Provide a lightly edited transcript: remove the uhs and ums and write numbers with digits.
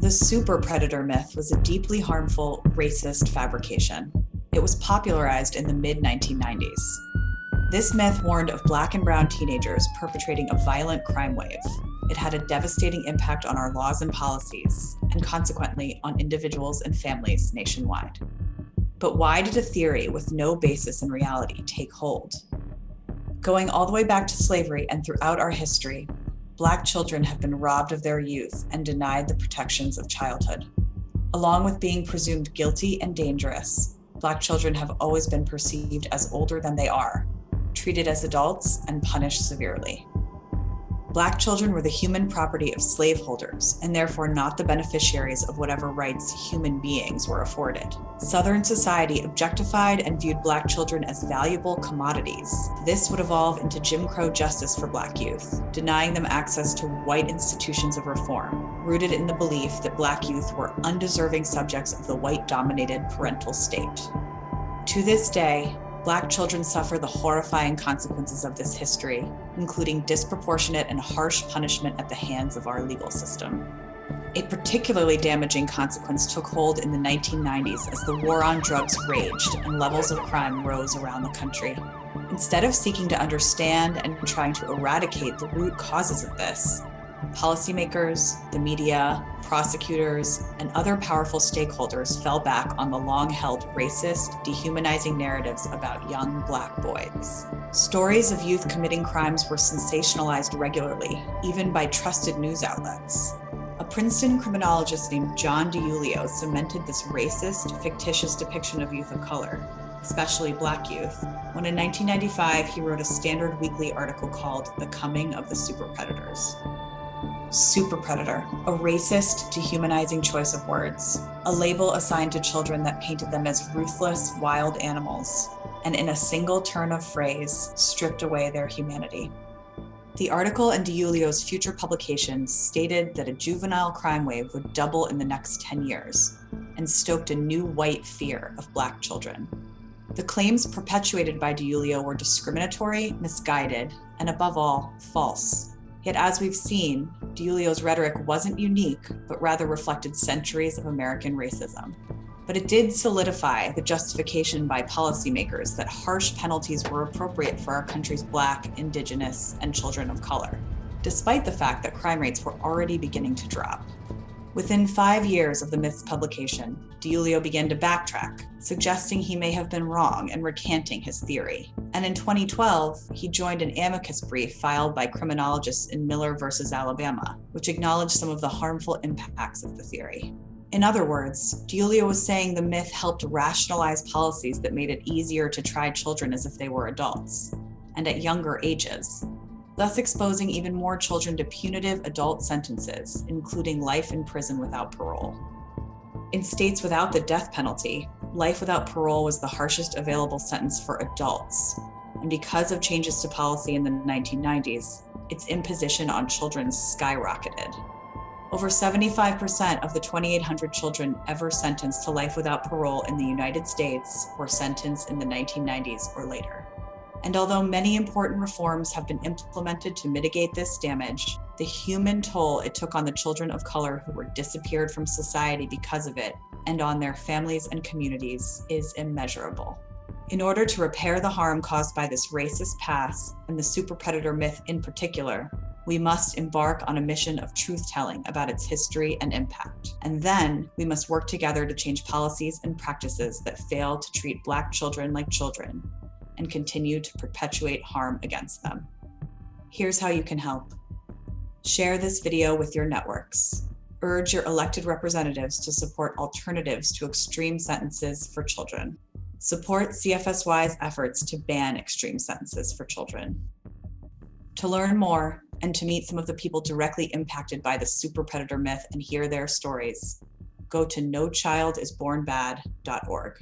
The superpredator myth was a deeply harmful, racist fabrication. It was popularized in the mid-1990s. This myth warned of Black and brown teenagers perpetrating a violent crime wave. It had a devastating impact on our laws and policies, and consequently on individuals and families nationwide. But why did a theory with no basis in reality take hold? Going all the way back to slavery and throughout our history, Black children have been robbed of their youth and denied the protections of childhood. Along with being presumed guilty and dangerous, Black children have always been perceived as older than they are, treated as adults, and punished severely. Black children were the human property of slaveholders and therefore not the beneficiaries of whatever rights human beings were afforded. Southern society objectified and viewed Black children as valuable commodities. This would evolve into Jim Crow justice for Black youth, denying them access to white institutions of reform, rooted in the belief that Black youth were undeserving subjects of the white-dominated parental state. To this day, Black children suffer the horrifying consequences of this history, including disproportionate and harsh punishment at the hands of our legal system. A particularly damaging consequence took hold in the 1990s as the war on drugs raged and levels of crime rose around the country. Instead of seeking to understand and trying to eradicate the root causes of this, policymakers, the media, prosecutors, and other powerful stakeholders fell back on the long-held racist, dehumanizing narratives about young Black boys. Stories of youth committing crimes were sensationalized regularly, even by trusted news outlets. A Princeton criminologist named John DiIulio cemented this racist, fictitious depiction of youth of color, especially Black youth, when in 1995 he wrote a standard weekly article called The Coming of the Superpredators. Superpredator, a racist, dehumanizing choice of words, a label assigned to children that painted them as ruthless, wild animals, and in a single turn of phrase, stripped away their humanity. The article and DiIulio's future publications stated that a juvenile crime wave would double in the next 10 years, and stoked a new white fear of Black children. The claims perpetuated by DiIulio were discriminatory, misguided, and above all, false. Yet as we've seen, DiIulio's rhetoric wasn't unique, but rather reflected centuries of American racism. But it did solidify the justification by policymakers that harsh penalties were appropriate for our country's Black, Indigenous, and children of color, despite the fact that crime rates were already beginning to drop. Within 5 years of the myth's publication, DiIulio began to backtrack, suggesting he may have been wrong and recanting his theory. And in 2012, he joined an amicus brief filed by criminologists in Miller versus Alabama, which acknowledged some of the harmful impacts of the theory. In other words, DiIulio was saying the myth helped rationalize policies that made it easier to try children as if they were adults, and at younger ages, thus exposing even more children to punitive adult sentences, including life in prison without parole. In states without the death penalty, life without parole was the harshest available sentence for adults. And because of changes to policy in the 1990s, its imposition on children skyrocketed. Over 75% of the 2,800 children ever sentenced to life without parole in the United States were sentenced in the 1990s or later. And although many important reforms have been implemented to mitigate this damage, the human toll it took on the children of color who were disappeared from society because of it, and on their families and communities, is immeasurable. In order to repair the harm caused by this racist past, and the superpredator myth in particular, we must embark on a mission of truth-telling about its history and impact. And then we must work together to change policies and practices that fail to treat Black children like children, and continue to perpetuate harm against them. Here's how you can help. Share this video with your networks. Urge your elected representatives to support alternatives to extreme sentences for children. Support CFSY's efforts to ban extreme sentences for children. To learn more and to meet some of the people directly impacted by the superpredator myth and hear their stories, go to nochildisbornbad.org.